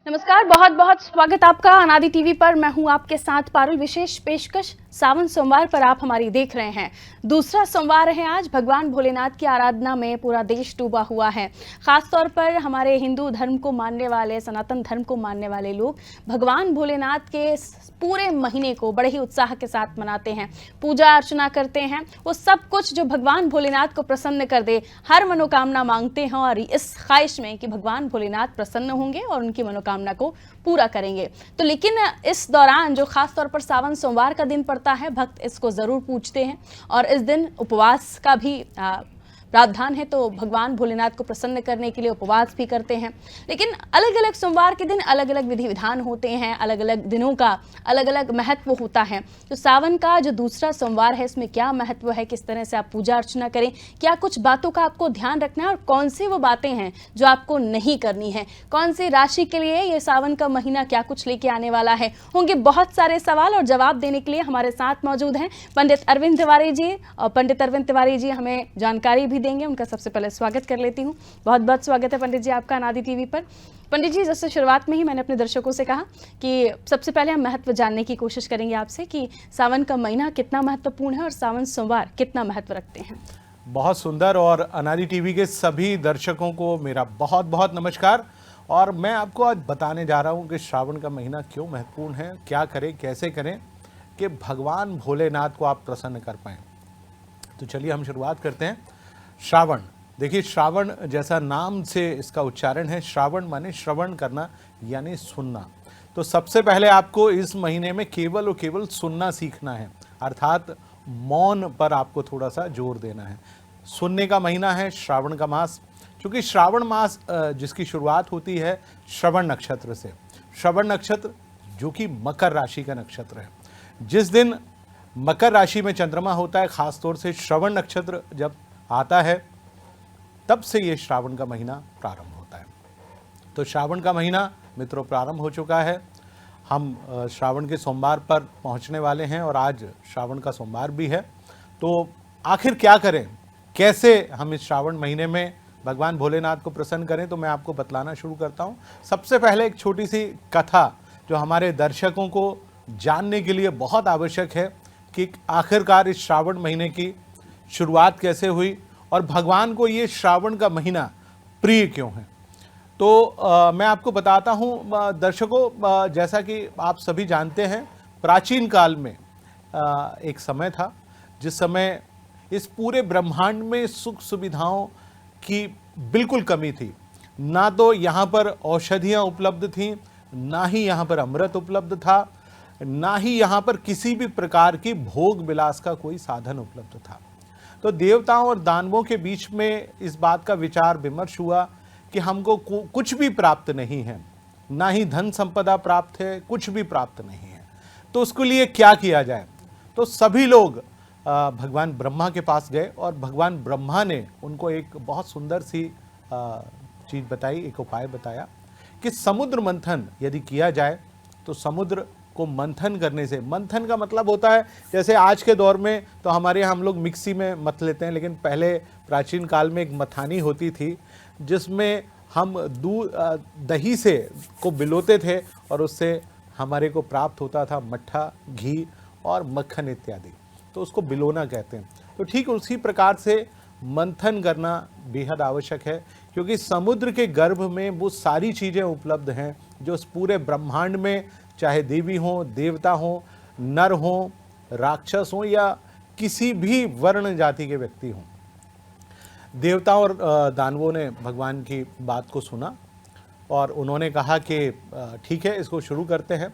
नमस्कार, बहुत बहुत स्वागत आपका अनादि टीवी पर। मैं हूं आपके साथ पारुल। विशेष पेशकश सावन सोमवार पर आप हमारी देख रहे हैं। दूसरा सोमवार है आज। भगवान भोलेनाथ की आराधना में पूरा देश डूबा हुआ है। खासतौर पर हमारे हिंदू धर्म को मानने वाले, सनातन धर्म को मानने वाले लोग भगवान भोलेनाथ के पूरे महीने को बड़े ही उत्साह के साथ मनाते हैं, पूजा अर्चना करते हैं। वो सब कुछ जो भगवान भोलेनाथ को प्रसन्न कर दे, हर मनोकामना मांगते हैं और इस ख्वाहिश में कि भगवान भोलेनाथ प्रसन्न होंगे और उनकी मनोकामना को पूरा करेंगे। तो लेकिन इस दौरान जो खास तौर पर सावन सोमवार का दिन पड़ता है, भक्त इसको जरूर पूजते हैं और इस दिन उपवास का भी प्रावधान है। तो भगवान भोलेनाथ को प्रसन्न करने के लिए उपवास भी करते हैं। लेकिन अलग अलग सोमवार के दिन अलग अलग विधि विधान होते हैं, अलग अलग दिनों का अलग अलग महत्व होता है। तो सावन का जो दूसरा सोमवार है, इसमें क्या महत्व है, किस तरह से आप पूजा अर्चना करें, क्या कुछ बातों का आपको ध्यान रखना है और कौन सी वो बातें हैं जो आपको नहीं करनी है, कौन सी राशि के लिए ये सावन का महीना क्या कुछ लेके आने वाला है। होंगे बहुत सारे सवाल और जवाब देने के लिए हमारे साथ मौजूद हैं पंडित अरविंद तिवारी जी। और पंडित अरविंद तिवारी जी हमें जानकारी देंगे। उनका सबसे पहले स्वागत कर लेती हूं। बहुत बहुत स्वागत है पंडित जी आपका अनादि टीवी पर। पंडित जी, जैसे शुरुआत में ही मैंने अपने दर्शकों से कहा कि सबसे पहले हम महत्व जानने की कोशिश करेंगे आपसे कि सावन का महीना कितना महत्वपूर्ण है और सावन सोमवार कितना महत्व रखते हैं। बहुत सुंदर। और अनादि टीवी के सभी दर्शकों को मेरा बहुत बहुत नमस्कार। और मैं आपको आज बताने जा रहा हूं कि श्रावण का महीना क्यों महत्वपूर्ण है, क्या करें, कैसे करें कि भगवान भोलेनाथ को आप प्रसन्न कर पाएं। तो चलिए हम शुरुआत करते हैं। श्रावण, देखिए श्रावण जैसा नाम से इसका उच्चारण है। श्रावण माने श्रवण करना यानी सुनना। तो सबसे पहले आपको इस महीने में केवल और केवल सुनना सीखना है, अर्थात मौन पर आपको थोड़ा सा जोर देना है। सुनने का महीना है श्रावण का मास। क्योंकि श्रावण मास जिसकी शुरुआत होती है श्रवण नक्षत्र से। श्रवण नक्षत्र जो कि मकर राशि का नक्षत्र है। जिस दिन मकर राशि में चंद्रमा होता है, खासतौर से श्रवण नक्षत्र जब आता है, तब से ये श्रावण का महीना प्रारंभ होता है। तो श्रावण का महीना मित्रों प्रारंभ हो चुका है। हम श्रावण के सोमवार पर पहुंचने वाले हैं और आज श्रावण का सोमवार भी है। तो आखिर क्या करें, कैसे हम इस श्रावण महीने में भगवान भोलेनाथ को प्रसन्न करें, तो मैं आपको बतलाना शुरू करता हूं। सबसे पहले एक छोटी सी कथा जो हमारे दर्शकों को जानने के लिए बहुत आवश्यक है कि आखिरकार इस श्रावण महीने की शुरुआत कैसे हुई और भगवान को ये श्रावण का महीना प्रिय क्यों है। तो मैं आपको बताता हूँ दर्शकों, जैसा कि आप सभी जानते हैं, प्राचीन काल में एक समय था जिस समय इस पूरे ब्रह्मांड में सुख सुविधाओं की बिल्कुल कमी थी। ना तो यहाँ पर औषधियाँ उपलब्ध थीं, ना ही यहाँ पर अमृत उपलब्ध था, ना ही यहाँ पर किसी भी प्रकार की भोग विलास का कोई साधन उपलब्ध था। तो देवताओं और दानवों के बीच में इस बात का विचार विमर्श हुआ कि हमको कुछ भी प्राप्त नहीं है, ना ही धन संपदा प्राप्त है, कुछ भी प्राप्त नहीं है। तो उसके लिए क्या किया जाए। तो सभी लोग भगवान ब्रह्मा के पास गए और भगवान ब्रह्मा ने उनको एक बहुत सुंदर सी चीज़ बताई, एक उपाय बताया कि समुद्र मंथन यदि किया जाए तो समुद्र को मंथन करने से, मंथन का मतलब होता है जैसे आज के दौर में तो हमारे यहाँ हम लोग मिक्सी में मथ लेते हैं, लेकिन पहले प्राचीन काल में एक मथानी होती थी जिसमें हम दूध दही से को बिलोते थे और उससे हमारे को प्राप्त होता था मट्ठा, घी और मक्खन इत्यादि। तो उसको बिलोना कहते हैं। तो ठीक उसी प्रकार से मंथन करना बेहद आवश्यक है, क्योंकि समुद्र के गर्भ में वो सारी चीज़ें उपलब्ध हैं जो इस पूरे ब्रह्मांड में, चाहे देवी हों, देवता हों, नर हों, राक्षस हों या किसी भी वर्ण जाति के व्यक्ति हों। देवताओं और दानवों ने भगवान की बात को सुना और उन्होंने कहा कि ठीक है, इसको शुरू करते हैं।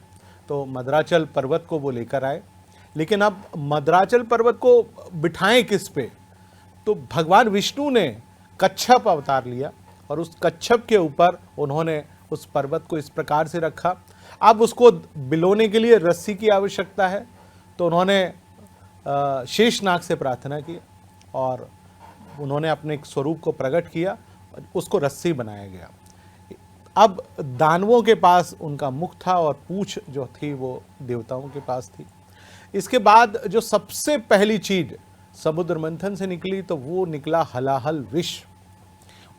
तो मद्राचल पर्वत को वो लेकर आए। लेकिन अब मद्राचल पर्वत को बिठाएं किस पे। तो भगवान विष्णु ने कच्छप अवतार लिया और उस कच्छप के ऊपर उन्होंने उस पर्वत को इस प्रकार से रखा। अब उसको बिलोने के लिए रस्सी की आवश्यकता है। तो उन्होंने शेषनाग से प्रार्थना की और उन्होंने अपने एक स्वरूप को प्रकट किया, उसको रस्सी बनाया गया। अब दानवों के पास उनका मुख था और पूंछ जो थी वो देवताओं के पास थी। इसके बाद जो सबसे पहली चीज समुद्र मंथन से निकली तो वो निकला हलाहल विष।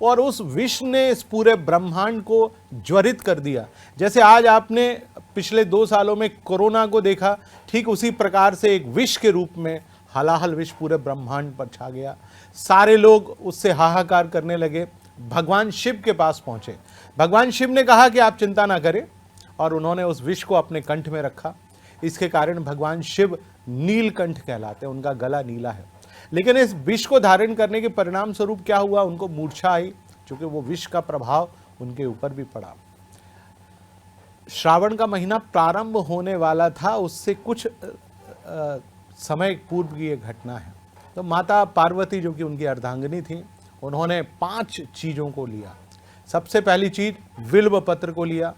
और उस विष ने इस पूरे ब्रह्मांड को ज्वरित कर दिया। जैसे आज आपने पिछले 2 सालों में कोरोना को देखा, ठीक उसी प्रकार से एक विष के रूप में हलाहल विष पूरे ब्रह्मांड पर छा गया। सारे लोग उससे हाहाकार करने लगे, भगवान शिव के पास पहुंचे। भगवान शिव ने कहा कि आप चिंता ना करें, और उन्होंने उस विष को अपने कंठ में रखा। इसके कारण भगवान शिव नीलकंठ कहलाते हैं, उनका गला नीला है। लेकिन इस विष को धारण करने के परिणाम स्वरूप क्या हुआ, उनको मूर्छा आई, क्योंकि वो विष का प्रभाव उनके ऊपर भी पड़ा। श्रावण का महीना प्रारंभ होने वाला था, उससे कुछ समय पूर्व की ये घटना है। तो माता पार्वती जो कि उनकी अर्धांगिनी थी, उन्होंने 5 चीज़ों को लिया। सबसे पहली चीज विल्व पत्र को लिया,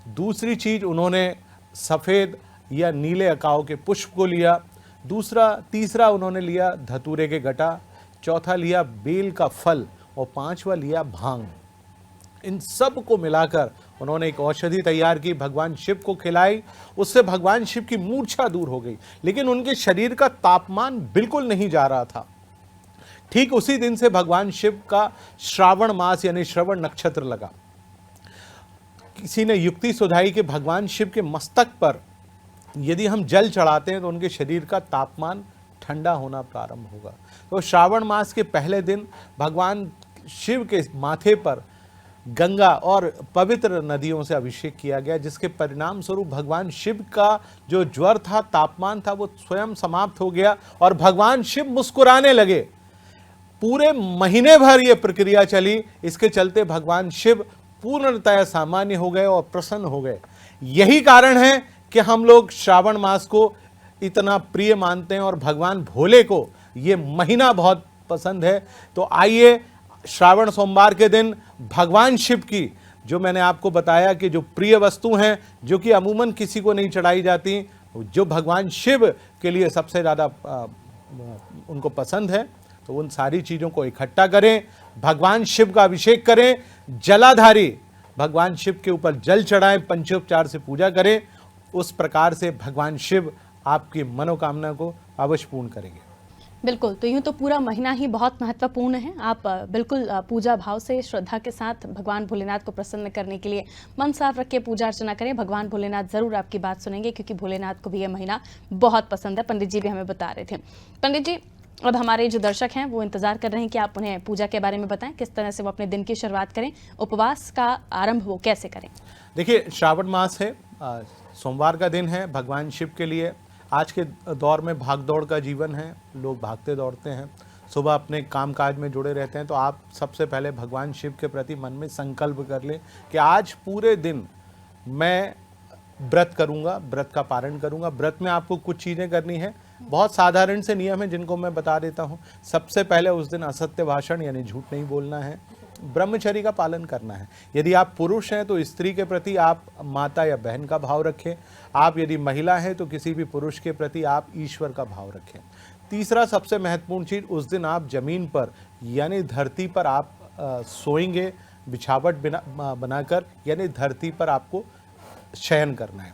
दूसरी चीज उन्होंने सफ़ेद या नीले अकाव के पुष्प को लिया, तीसरा उन्होंने लिया धतूरे के गटा, चौथा लिया बेल का फल और 5वां लिया भांग। इन सब को मिलाकर उन्होंने एक औषधि तैयार की, भगवान शिव को खिलाई। उससे भगवान शिव की मूर्छा दूर हो गई, लेकिन उनके शरीर का तापमान बिल्कुल नहीं जा रहा था। ठीक उसी दिन से भगवान शिव का श्रावण मास यानी श्रवण नक्षत्र लगा। किसी ने युक्ति सुझाई कि भगवान शिव के मस्तक पर यदि हम जल चढ़ाते हैं तो उनके शरीर का तापमान ठंडा होना प्रारंभ होगा। तो श्रावण मास के पहले दिन भगवान शिव के माथे पर गंगा और पवित्र नदियों से अभिषेक किया गया, जिसके परिणाम स्वरूप भगवान शिव का जो ज्वर था, तापमान था, वो स्वयं समाप्त हो गया और भगवान शिव मुस्कुराने लगे। पूरे महीने भर ये प्रक्रिया चली। इसके चलते भगवान शिव पूर्णतः सामान्य हो गए और प्रसन्न हो गए। यही कारण है कि हम लोग श्रावण मास को इतना प्रिय मानते हैं और भगवान भोले को ये महीना बहुत पसंद है। तो आइए श्रावण सोमवार के दिन भगवान शिव की, जो मैंने आपको बताया कि जो प्रिय वस्तु हैं, जो कि अमूमन किसी को नहीं चढ़ाई जाती, जो भगवान शिव के लिए सबसे ज़्यादा उनको पसंद है, तो उन सारी चीज़ों को इकट्ठा करें, भगवान शिव का अभिषेक करें, जलाधारी भगवान शिव के ऊपर जल चढ़ाएं, पंचोपचार से पूजा करें। उस प्रकार से भगवान शिव आपकी मनोकामना को अवश्य पूर्ण करेंगे। बिल्कुल, तो यूँ तो पूरा महीना ही बहुत महत्वपूर्ण है। आप बिल्कुल पूजा भाव से, श्रद्धा के साथ भगवान भोलेनाथ को प्रसन्न करने के लिए मन साफ रख के पूजा अर्चना करें। भगवान भोलेनाथ ज़रूर आपकी बात सुनेंगे, क्योंकि भोलेनाथ को भी यह महीना बहुत पसंद है। पंडित जी भी हमें बता रहे थे। पंडित जी, अब हमारे जो दर्शक हैं वो इंतजार कर रहे हैं कि आप उन्हें पूजा के बारे में बताएं, किस तरह से वो अपने दिन की शुरुआत करें, उपवास का आरंभ वो कैसे करें। देखिए, श्रावण मास है, सोमवार का दिन है भगवान शिव के लिए। आज के दौर में भागदौड़ का जीवन है, लोग भागते दौड़ते हैं, सुबह अपने कामकाज में जुड़े रहते हैं। तो आप सबसे पहले भगवान शिव के प्रति मन में संकल्प कर लें कि आज पूरे दिन मैं व्रत करूंगा, व्रत का पारण करूंगा। व्रत में आपको कुछ चीज़ें करनी है, बहुत साधारण से नियम है जिनको मैं बता देता हूं। सबसे पहले उस दिन असत्य भाषण यानी झूठ नहीं बोलना है, ब्रह्मचर्य का पालन करना है। यदि आप पुरुष हैं तो स्त्री के प्रति आप माता या बहन का भाव रखें। आप यदि महिला हैं तो किसी भी पुरुष के प्रति आप ईश्वर का भाव रखें। तीसरा सबसे महत्वपूर्ण चीज़, उस दिन आप जमीन पर यानी धरती पर आप सोएंगे, बिछावट बनाकर, यानी धरती पर आपको शयन करना है।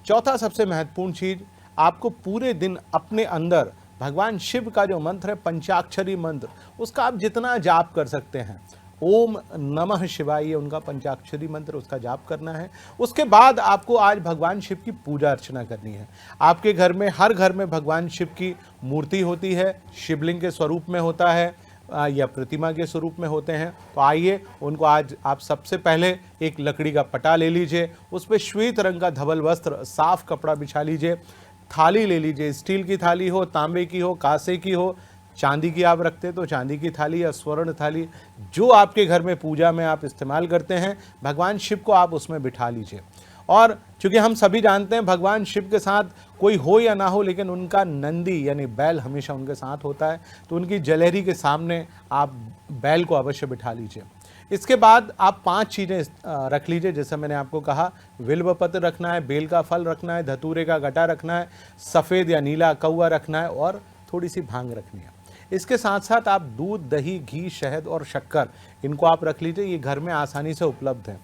चौथा सबसे महत्वपूर्ण चीज़, आपको पूरे दिन अपने अंदर भगवान शिव का जो मंत्र है, पंचाक्षरी मंत्र, उसका आप जितना जाप कर सकते हैं, ओम नमः शिवाय, ये उनका पंचाक्षरी मंत्र, उसका जाप करना है। उसके बाद आपको आज भगवान शिव की पूजा अर्चना करनी है। आपके घर में, हर घर में भगवान शिव की मूर्ति होती है, शिवलिंग के स्वरूप में होता है या प्रतिमा के स्वरूप में होते हैं। तो आइए उनको आज आप सबसे पहले एक लकड़ी का पटा ले लीजिए, उस पर श्वेत रंग का धवल वस्त्र, साफ कपड़ा बिछा लीजिए, थाली ले लीजिए, स्टील की थाली हो, तांबे की हो, कांसे की हो, चांदी की आप रखते तो चांदी की थाली या स्वर्ण थाली, जो आपके घर में पूजा में आप इस्तेमाल करते हैं, भगवान शिव को आप उसमें बिठा लीजिए। और चूंकि हम सभी जानते हैं भगवान शिव के साथ कोई हो या ना हो, लेकिन उनका नंदी यानी बैल हमेशा उनके साथ होता है, तो उनकी जलेहरी के सामने आप बैल को अवश्य बिठा लीजिए। इसके बाद आप 5 चीज़ें रख लीजिए, जैसे मैंने आपको कहा, बिल्व पत्र रखना है, बेल का फल रखना है, धतूरे का गटा रखना है, सफ़ेद या नीला कौवा रखना है और थोड़ी सी भांग रखनी है। इसके साथ साथ आप दूध, दही, घी, शहद और शक्कर, इनको आप रख लीजिए, ये घर में आसानी से उपलब्ध है।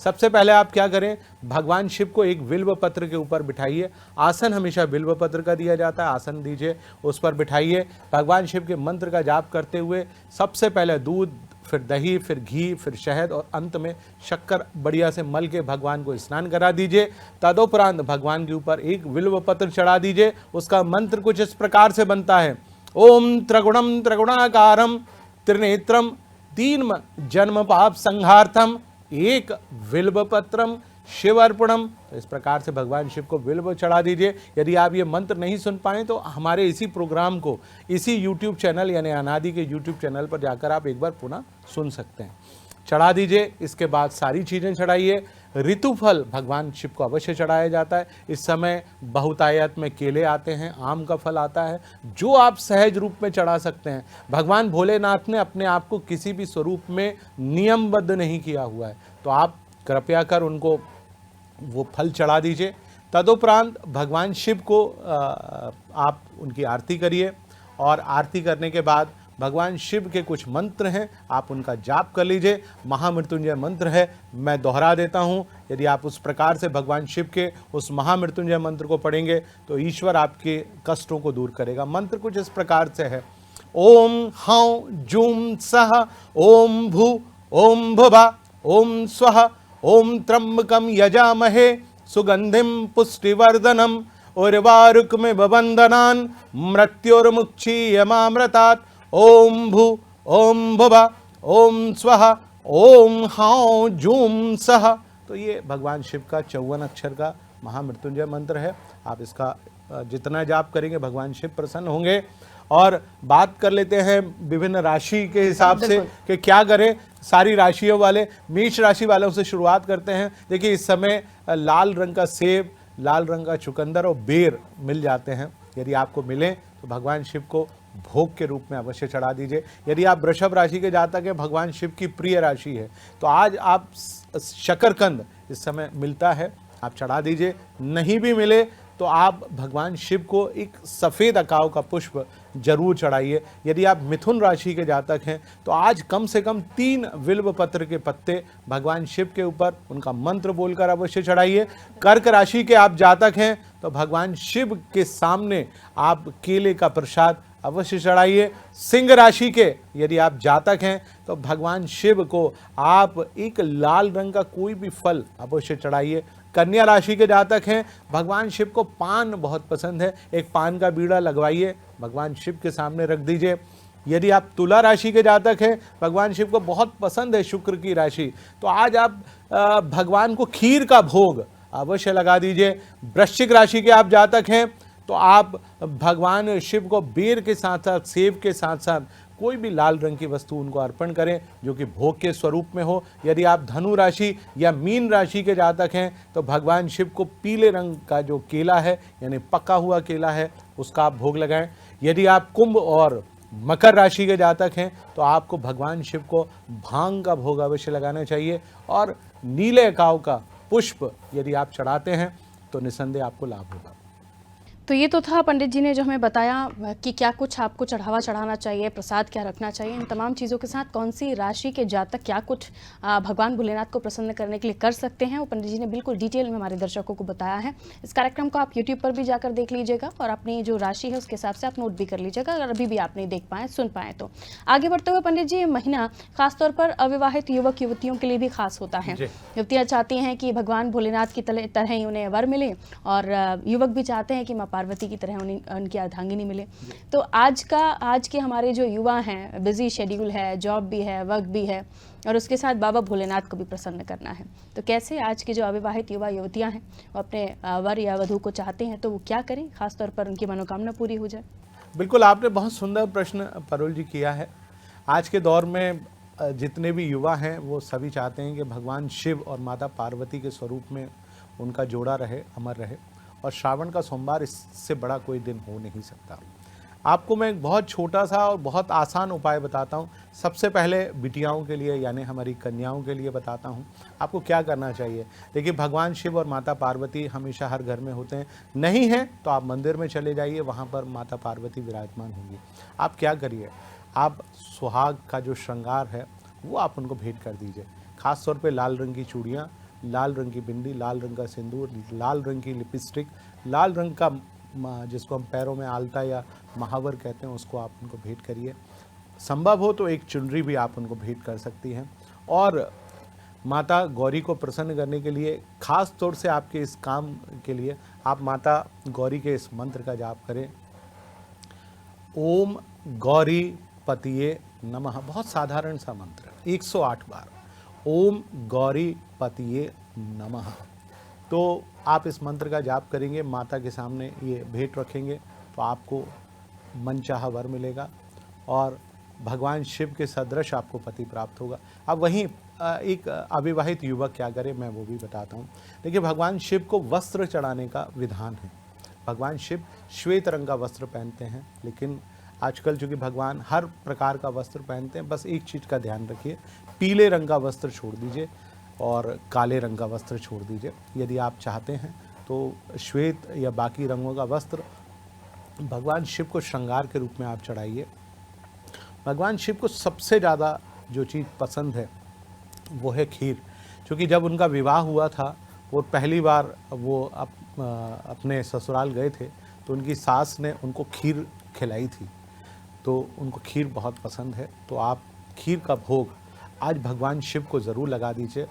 सबसे पहले आप क्या करें, भगवान शिव को एक बिल्व पत्र के ऊपर बिठाइए। आसन हमेशा बिल्व पत्र का दिया जाता है, आसन दीजिए, उस पर बिठाइए। भगवान शिव के मंत्र का जाप करते हुए सबसे पहले दूध, फिर दही, फिर घी, फिर शहद और अंत में शक्कर बढ़िया से मल के भगवान को स्नान करा दीजिए। तदुपरांत भगवान के ऊपर एक बिल्व पत्र चढ़ा दीजिए। उसका मंत्र कुछ इस प्रकार से बनता है, ओम त्रिगुणम त्रिगुणाकारम त्रिनेत्रम दीन जन्म पाप संहार्थम एक बिल्व पत्रम शिव अर्पणम। तो इस प्रकार से भगवान शिव को बिल्व चढ़ा दीजिए। यदि आप ये मंत्र नहीं सुन पाए तो हमारे इसी प्रोग्राम को इसी YouTube चैनल यानी अनादि के YouTube चैनल पर जाकर आप एक बार पुनः सुन सकते हैं। चढ़ा दीजिए। इसके बाद सारी चीज़ें चढ़ाइए। ऋतुफल भगवान शिव को अवश्य चढ़ाया जाता है। इस समय बहुतायत में केले आते हैं, आम का फल आता है, जो आप सहज रूप में चढ़ा सकते हैं। भगवान भोलेनाथ ने अपने आप को किसी भी स्वरूप में नियमबद्ध नहीं किया हुआ है, तो आप कृपया कर उनको वो फल चढ़ा दीजिए। तदुपरांत भगवान शिव को आप उनकी आरती करिए और आरती करने के बाद भगवान शिव के कुछ मंत्र हैं, आप उनका जाप कर लीजिए। महामृत्युंजय मंत्र है, मैं दोहरा देता हूँ। यदि आप उस प्रकार से भगवान शिव के उस महामृत्युंजय मंत्र को पढ़ेंगे तो ईश्वर आपके कष्टों को दूर करेगा। मंत्र कुछ इस प्रकार से है, ओम हौ जूम सह ओम भू ओम भुभा ओम स्वः ओम त्र्यंबकम यजामहे सुगंधिम पुष्टिवर्धनम उर्वारुकमिव बंधनान् मृत्युर्मुक्षीयमामृतात् ओम भू ओम भुभा ओम स्वः ओम हौ जूम सह। तो ये भगवान शिव का 54 अक्षर का महामृत्युंजय मंत्र है। आप इसका जितना जाप करेंगे भगवान शिव प्रसन्न होंगे। और बात कर लेते हैं विभिन्न राशि के हिसाब से कि क्या करें। सारी राशियों वाले, मेष राशि वालों से शुरुआत करते हैं। देखिए, इस समय लाल रंग का सेब, लाल रंग का चुकंदर और बेर मिल जाते हैं। यदि आपको मिले तो भगवान शिव को भोग के रूप में अवश्य चढ़ा दीजिए। यदि आप वृषभ राशि के जातक हैं, भगवान शिव की प्रिय राशि है, तो आज आप शकरकंद इस समय मिलता है, आप चढ़ा दीजिए। नहीं भी मिले तो आप भगवान शिव को एक सफ़ेद अकाव का पुष्प जरूर चढ़ाइए। यदि आप मिथुन राशि के जातक हैं तो आज कम से कम 3 बिल्व पत्र के पत्ते भगवान शिव के ऊपर उनका मंत्र बोलकर अवश्य चढ़ाइए। कर्क राशि के आप जातक हैं तो भगवान शिव के सामने आप केले का प्रसाद अवश्य चढ़ाइए। सिंह राशि के यदि आप जातक हैं तो भगवान शिव को आप एक लाल रंग का कोई भी फल अवश्य चढ़ाइए। कन्या राशि के जातक हैं, भगवान शिव को पान बहुत पसंद है, एक पान का बीड़ा लगवाइए, भगवान शिव के सामने रख दीजिए। यदि आप तुला राशि के जातक हैं, भगवान शिव को बहुत पसंद है शुक्र की राशि, तो आज आप भगवान को खीर का भोग अवश्य लगा दीजिए। वृश्चिक राशि के आप जातक हैं तो आप भगवान शिव को बेर के साथ साथ, सेब के साथ साथ कोई भी लाल रंग की वस्तु उनको अर्पण करें जो कि भोग के स्वरूप में हो। यदि आप धनु राशि या मीन राशि के जातक हैं तो भगवान शिव को पीले रंग का जो केला है यानी पका हुआ केला है उसका आप भोग लगाएं। यदि आप कुंभ और मकर राशि के जातक हैं तो आपको भगवान शिव को भांग का भोग अवश्य लगाना चाहिए। और नीले अकाव का पुष्प यदि आप चढ़ाते हैं तो निसंदेह आपको लाभ होगा। तो ये तो था पंडित जी ने जो हमें बताया कि क्या कुछ आपको चढ़ावा चढ़ाना चाहिए, प्रसाद क्या रखना चाहिए। इन तमाम चीज़ों के साथ कौन सी राशि के जातक क्या कुछ भगवान भोलेनाथ को प्रसन्न करने के लिए कर सकते हैं, वो पंडित जी ने बिल्कुल डिटेल में हमारे दर्शकों को बताया है। इस कार्यक्रम को आप यूट्यूब पर भी जाकर देख लीजिएगा और अपनी जो राशि है उसके हिसाब से आप नोट भी कर लीजिएगा अगर अभी भी आप नहीं देख पाएँ, सुन पाएँ तो। आगे बढ़ते हुए पंडित जी, ये महीना खासतौर पर अविवाहित युवक युवतियों के लिए भी खास होता है। युवतियाँ चाहती हैं कि भगवान भोलेनाथ की तरह ही उन्हें वर मिले और युवक भी चाहते हैं कि माँ पार्वती की तरह उनकी अर्धांगिनी मिले। तो आज के हमारे जो युवा हैं, बिजी शेड्यूल है, जॉब भी है, वर्क भी है और उसके साथ बाबा भोलेनाथ को भी प्रसन्न करना है, तो कैसे आज के जो अविवाहित युवा युवतियां हैं वो अपने वर या वधू को चाहते हैं तो वो क्या करें, खासतौर पर उनकी मनोकामना पूरी हो जाए। बिल्कुल, आपने बहुत सुंदर प्रश्न परुल जी किया है। आज के दौर में जितने भी युवा हैं वो सभी चाहते हैं कि भगवान शिव और माता पार्वती के स्वरूप में उनका जोड़ा रहे, अमर रहे। और श्रावण का सोमवार इससे बड़ा कोई दिन हो नहीं सकता। आपको मैं एक बहुत छोटा सा और बहुत आसान उपाय बताता हूँ। सबसे पहले बिटियाओं के लिए यानी हमारी कन्याओं के लिए बताता हूँ आपको क्या करना चाहिए। देखिए, भगवान शिव और माता पार्वती हमेशा हर घर में होते हैं, नहीं हैं तो आप मंदिर में चले जाइए, वहाँ पर माता पार्वती विराजमान होंगी। आप क्या करिए, आप सुहाग का जो श्रृंगार है वो आप उनको भेंट कर दीजिए। खास तौर पे लाल रंग की चूड़ियाँ, लाल रंग की बिंदी, लाल रंग का सिंदूर, लाल रंग की लिपस्टिक, लाल रंग का जिसको हम पैरों में आलता या महावर कहते हैं उसको आप उनको भेंट करिए। संभव हो तो एक चुनरी भी आप उनको भेंट कर सकती हैं। और माता गौरी को प्रसन्न करने के लिए, खास तौर से आपके इस काम के लिए, आप माता गौरी के इस मंत्र का जाप करें, ओम गौरी पतिये नमः। बहुत साधारण सा मंत्र है, 108 बार ओम गौरी पतिये नमः। तो आप इस मंत्र का जाप करेंगे, माता के सामने ये भेंट रखेंगे, तो आपको मनचाहा वर मिलेगा और भगवान शिव के सदृश आपको पति प्राप्त होगा। अब वहीं एक अविवाहित युवक क्या करे, मैं वो भी बताता हूँ। देखिए, भगवान शिव को वस्त्र चढ़ाने का विधान है। भगवान शिव श्वेत रंग का वस्त्र पहनते हैं, लेकिन आजकल चूँकि भगवान हर प्रकार का वस्त्र पहनते हैं, बस एक चीज़ का ध्यान रखिए, पीले रंग का वस्त्र छोड़ दीजिए और काले रंग का वस्त्र छोड़ दीजिए। यदि आप चाहते हैं तो श्वेत या बाकी रंगों का वस्त्र भगवान शिव को श्रृंगार के रूप में आप चढ़ाइए। भगवान शिव को सबसे ज़्यादा जो चीज़ पसंद है वो है खीर, क्योंकि जब उनका विवाह हुआ था, वो पहली बार वो अपने ससुराल गए थे, तो उनकी सास ने उनको खीर खिलाई थी, तो उनको खीर बहुत पसंद है। तो आप खीर का भोग आज भगवान शिव को ज़रूर लगा दीजिए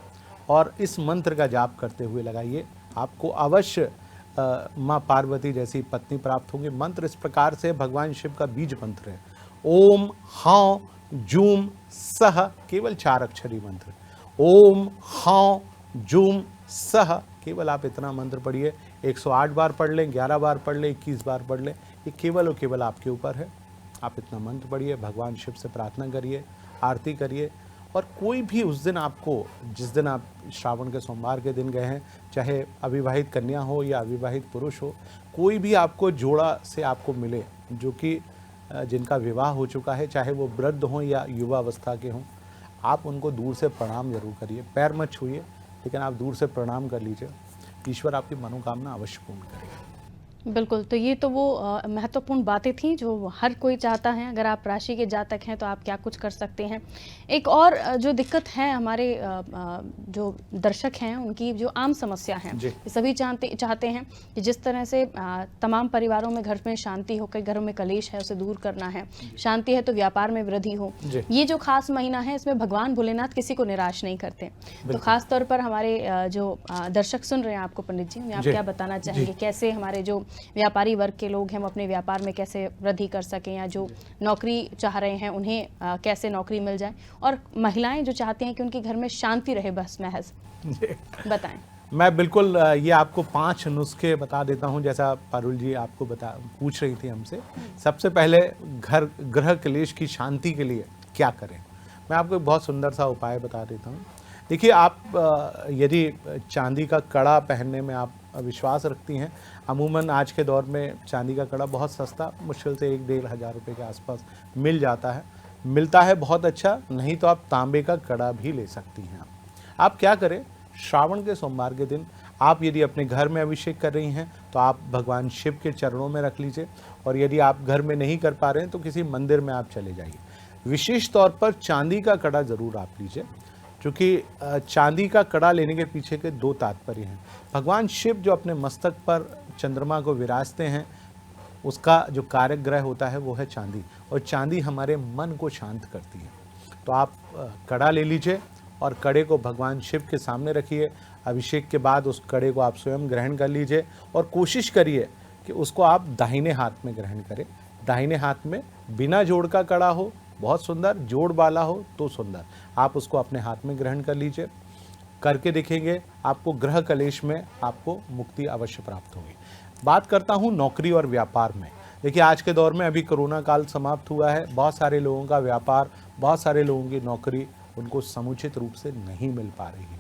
और इस मंत्र का जाप करते हुए लगाइए। आपको अवश्य माँ पार्वती जैसी पत्नी प्राप्त होंगी। मंत्र इस प्रकार से भगवान शिव का बीज मंत्र है, ओम हाँ जूम सह, केवल 4 अक्षरी मंत्र, ओम हाँ जूम सह। केवल आप इतना मंत्र पढ़िए, 108 बार पढ़ लें, 11 बार पढ़ लें, 21 बार पढ़ लें, ये केवल और केवल आपके ऊपर है। आप इतना मंत्र पढ़िए, भगवान शिव से प्रार्थना करिए, आरती करिए। और कोई भी उस दिन आपको, जिस दिन आप श्रावण के सोमवार के दिन गए हैं, चाहे अविवाहित कन्या हो या अविवाहित पुरुष हो, कोई भी आपको जोड़ा से आपको मिले जो कि जिनका विवाह हो चुका है, चाहे वो वृद्ध हों या युवा अवस्था के हों, आप उनको दूर से प्रणाम जरूर करिए। पैर मत छूइए, लेकिन आप दूर से प्रणाम कर लीजिए। ईश्वर आपकी मनोकामना अवश्य पूर्ण करेगा। बिल्कुल, तो ये तो वो महत्वपूर्ण बातें थीं जो हर कोई चाहता है। अगर आप राशि के जातक हैं तो आप क्या कुछ कर सकते हैं। एक और जो दिक्कत है हमारे जो दर्शक हैं, उनकी जो आम समस्या है, सभी चाहते हैं कि जिस तरह से तमाम परिवारों में घर में शांति हो, कई घरों में कलेश है उसे दूर करना है, शांति है तो व्यापार में वृद्धि हो। ये जो खास महीना है, इसमें भगवान भोलेनाथ किसी को निराश नहीं करते। तो खास तौर पर हमारे जो दर्शक सुन रहे हैं आपको पंडित जी, उन्हें आप क्या बताना चाहेंगे, कैसे हमारे जो व्यापारी वर्ग के लोग हैं वो अपने व्यापार में कैसे वृद्धि कर सकें, या जो नौकरी चाह रहे हैं उन्हें कैसे नौकरी मिल जाए, और महिलाएं जो चाहती हैं कि उनके घर में शांति रहे, बस महज बताएं। मैं बिल्कुल ये आपको 5 नुस्खे बता देता हूं, जैसा पारुल जी आपको पूछ रही थी हमसे। सबसे पहले ग्रह क्लेश की शांति के लिए क्या करें, मैं आपको एक बहुत सुंदर सा उपाय बता देता हूं। देखिए, आप यदि चांदी का कड़ा पहनने में आप विश्वास रखती हैं, अमूमन आज के दौर में चांदी का कड़ा बहुत सस्ता, मुश्किल से 1-1.5 हज़ार रुपये के आसपास मिल जाता है, मिलता है बहुत अच्छा। नहीं तो आप तांबे का कड़ा भी ले सकती हैं। आप क्या करें, श्रावण के सोमवार के दिन आप यदि अपने घर में अभिषेक कर रही हैं तो आप भगवान शिव के चरणों में रख लीजिए, और यदि आप घर में नहीं कर पा रहे हैं तो किसी मंदिर में आप चले जाइए। विशेष तौर पर चांदी का कड़ा ज़रूर आप लीजिए, क्योंकि चांदी का कड़ा लेने के पीछे के 2 तात्पर्य हैं। भगवान शिव जो अपने मस्तक पर चंद्रमा को विराजते हैं, उसका जो कारक ग्रह होता है वो है चांदी, और चांदी हमारे मन को शांत करती है। तो आप कड़ा ले लीजिए और कड़े को भगवान शिव के सामने रखिए। अभिषेक के बाद उस कड़े को आप स्वयं ग्रहण कर लीजिए, और कोशिश करिए कि उसको आप दाहिने हाथ में ग्रहण करें। दाहिने हाथ में बिना जोड़ का कड़ा हो, बहुत सुंदर, जोड़ वाला हो तो सुंदर, आप उसको अपने हाथ में ग्रहण कर लीजिए। करके देखेंगे, आपको ग्रह कलेश में आपको मुक्ति अवश्य प्राप्त होगी। बात करता हूँ नौकरी और व्यापार में। देखिए, आज के दौर में अभी कोरोना काल समाप्त हुआ है, बहुत सारे लोगों का व्यापार, बहुत सारे लोगों की नौकरी उनको समुचित रूप से नहीं मिल पा रही है।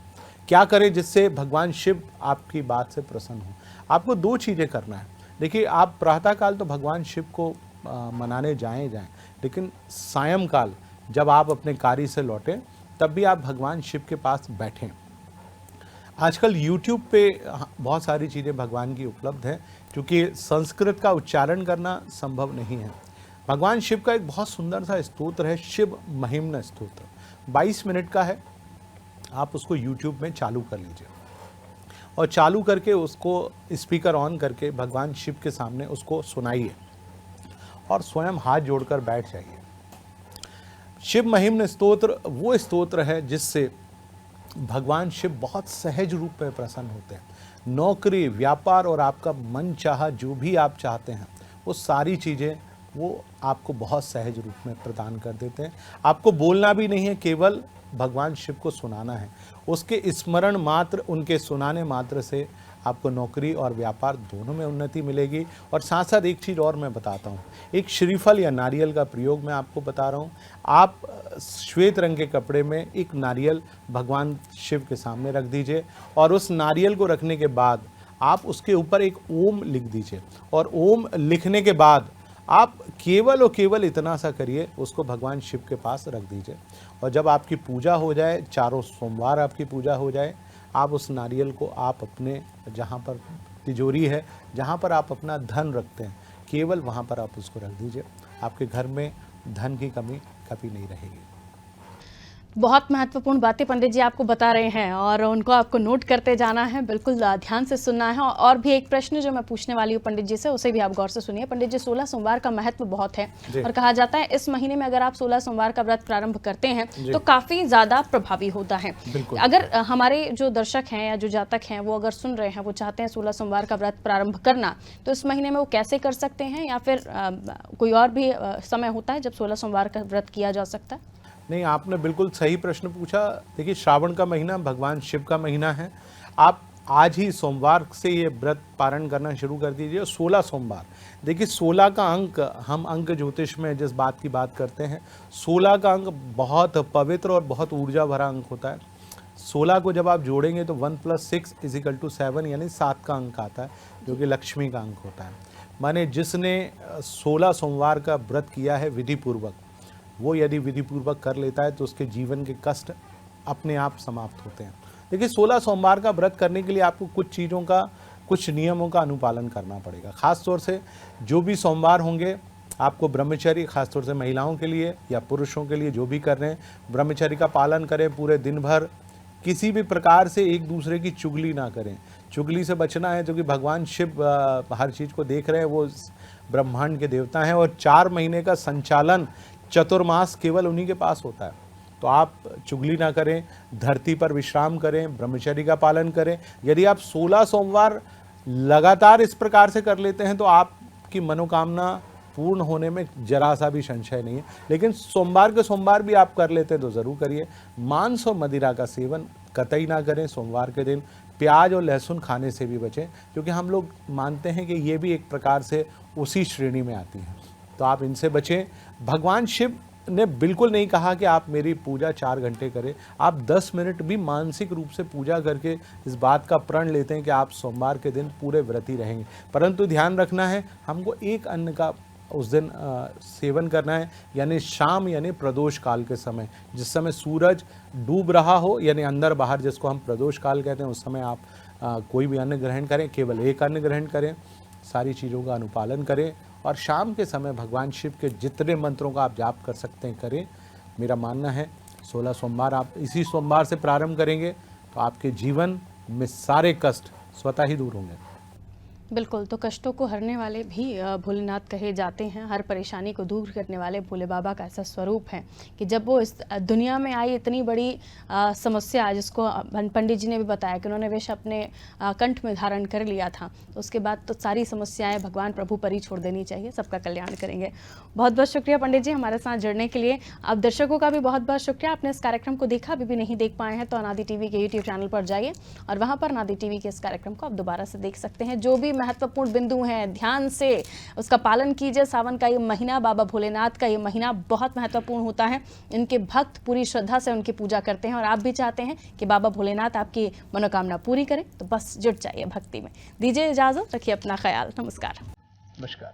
क्या करें जिससे भगवान शिव आपकी बात से प्रसन्न हो? आपको 2 चीज़ें करना है। देखिए, आप प्रातःकाल तो भगवान शिव को मनाने जाएं, लेकिन सायंकाल जब आप अपने कार्य से लौटें तब भी आप भगवान शिव के पास बैठें। आजकल YouTube पे बहुत सारी चीज़ें भगवान की उपलब्ध हैं, क्योंकि संस्कृत का उच्चारण करना संभव नहीं है। भगवान शिव का एक बहुत सुंदर सा स्तोत्र है, शिव महिम्न स्तोत्र, 22 मिनट का है। आप उसको YouTube में चालू कर लीजिए, और चालू करके उसको स्पीकर ऑन करके भगवान शिव के सामने उसको सुनाइए, और स्वयं हाथ जोड़कर बैठ जाइए। शिव महिम्न स्तोत्र वो स्तोत्र है जिससे भगवान शिव बहुत सहज रूप में प्रसन्न होते हैं। नौकरी, व्यापार और आपका मन चाहा जो भी आप चाहते हैं वो सारी चीज़ें वो आपको बहुत सहज रूप में प्रदान कर देते हैं। आपको बोलना भी नहीं है, केवल भगवान शिव को सुनाना है। उसके स्मरण मात्र, उनके सुनाने मात्र से आपको नौकरी और व्यापार दोनों में उन्नति मिलेगी। और साथ साथ एक चीज़ और मैं बताता हूँ, एक श्रीफल या नारियल का प्रयोग मैं आपको बता रहा हूँ। आप श्वेत रंग के कपड़े में एक नारियल भगवान शिव के सामने रख दीजिए और उस नारियल को रखने के बाद आप उसके ऊपर एक ओम लिख दीजिए और ओम लिखने के बाद आप केवल और केवल इतना सा करिए, उसको भगवान शिव के पास रख दीजिए। और जब आपकी पूजा हो जाए, चारों सोमवार आपकी पूजा हो जाए, आप उस नारियल को आप अपने जहाँ पर तिजोरी है, जहाँ पर आप अपना धन रखते हैं, केवल वहाँ पर आप उसको रख दीजिए। आपके घर में धन की कमी कभी नहीं रहेगी। बहुत महत्वपूर्ण बातें पंडित जी आपको बता रहे हैं और उनको आपको नोट करते जाना है, बिल्कुल ध्यान से सुनना है। और भी एक प्रश्न जो मैं पूछने वाली हूँ पंडित जी से, उसे भी आप गौर से सुनिए। पंडित जी, 16 सोमवार का महत्व बहुत है और कहा जाता है इस महीने में अगर आप 16 सोमवार का व्रत प्रारंभ करते हैं तो काफी ज्यादा प्रभावी होता है। अगर हमारे जो दर्शक हैं या जो जातक हैं वो अगर सुन रहे हैं, वो चाहते हैं 16 सोमवार का व्रत प्रारंभ करना, तो इस महीने में वो कैसे कर सकते हैं, या फिर कोई और भी समय होता है जब 16 सोमवार का व्रत किया जा सकता है? नहीं, आपने बिल्कुल सही प्रश्न पूछा। देखिए, श्रावण का महीना भगवान शिव का महीना है। आप आज ही सोमवार से ये व्रत पारण करना शुरू कर दीजिए। 16 सोमवार, देखिए 16 का अंक, हम अंक ज्योतिष में जिस बात की बात करते हैं, 16 का अंक बहुत पवित्र और बहुत ऊर्जा भरा अंक होता है। 16 को जब आप जोड़ेंगे तो 1 + 6 = 7 यानी 7 का अंक आता है, जो कि लक्ष्मी का अंक होता है। माने जिसने 16 सोमवार का व्रत किया है विधिपूर्वक, वो यदि विधिपूर्वक कर लेता है तो उसके जीवन के कष्ट अपने आप समाप्त होते हैं। देखिए, 16 सोमवार का व्रत करने के लिए आपको कुछ चीज़ों का, कुछ नियमों का अनुपालन करना पड़ेगा। ख़ास तौर से जो भी सोमवार होंगे, आपको ब्रह्मचर्य, खास तौर से महिलाओं के लिए या पुरुषों के लिए जो भी कर रहे हैं, ब्रह्मचर्य का पालन करें। पूरे दिन भर किसी भी प्रकार से एक दूसरे की चुगली ना करें। चुगली से बचना है, क्योंकि भगवान शिव हर चीज़ को देख रहे हैं, वो ब्रह्मांड के देवता हैं और 4 महीने का संचालन चतुर्मास केवल उन्हीं के पास होता है। तो आप चुगली ना करें, धरती पर विश्राम करें, ब्रह्मचर्य का पालन करें। यदि आप 16 सोमवार लगातार इस प्रकार से कर लेते हैं तो आपकी मनोकामना पूर्ण होने में जरा सा भी संशय नहीं है। लेकिन सोमवार के सोमवार भी आप कर लेते हैं तो ज़रूर करिए। मांस और मदिरा का सेवन कतई ना करें सोमवार के दिन। प्याज और लहसुन खाने से भी बचें, क्योंकि हम लोग मानते हैं कि ये भी एक प्रकार से उसी श्रेणी में आती हैं, तो आप इनसे बचें। भगवान शिव ने बिल्कुल नहीं कहा कि आप मेरी पूजा 4 घंटे करें। आप 10 मिनट भी मानसिक रूप से पूजा करके इस बात का प्रण लेते हैं कि आप सोमवार के दिन पूरे व्रती रहेंगे। परंतु ध्यान रखना है, हमको एक अन्न का उस दिन सेवन करना है, यानी शाम, यानी प्रदोष काल के समय, जिस समय सूरज डूब रहा हो, यानी अंदर बाहर जिसको हम प्रदोष काल कहते हैं, उस समय आप कोई भी अन्न ग्रहण करें, केवल एक अन्न ग्रहण करें, सारी चीज़ों का अनुपालन करें। और शाम के समय भगवान शिव के जितने मंत्रों का आप जाप कर सकते हैं करें। मेरा मानना है 16 सोमवार आप इसी सोमवार से प्रारंभ करेंगे तो आपके जीवन में सारे कष्ट स्वतः ही दूर होंगे। बिल्कुल, तो कष्टों को हरने वाले भी भोलेनाथ कहे जाते हैं। हर परेशानी को दूर करने वाले भोले बाबा का ऐसा स्वरूप है कि जब वो इस दुनिया में आई, इतनी बड़ी समस्या जिसको पंडित जी ने भी बताया कि उन्होंने विष अपने कंठ में धारण कर लिया था, तो उसके बाद तो सारी समस्याएं भगवान प्रभु पर ही छोड़ देनी चाहिए, सबका कल्याण करेंगे। बहुत बहुत शुक्रिया पंडित जी हमारे साथ जुड़ने के लिए। आप दर्शकों का भी बहुत बहुत शुक्रिया, आपने इस कार्यक्रम को देखा। अभी भी नहीं देख पाए हैं तो अनादि टीवी के यूट्यूब चैनल पर जाइए और वहाँ पर अनादि टीवी के इस कार्यक्रम को आप दोबारा से देख सकते हैं। जो भी महत्वपूर्ण बिंदु हैं, ध्यान से उसका पालन कीजिए। सावन का ये महीना, बाबा भोलेनाथ का ये महीना बहुत महत्वपूर्ण होता है। इनके भक्त पूरी श्रद्धा से उनकी पूजा करते हैं और आप भी चाहते हैं कि बाबा भोलेनाथ आपकी मनोकामना पूरी करें, तो बस जुट जाइए भक्ति में। दीजिए इजाजत, रखिए अपना ख्याल। नमस्कार। नमस्कार।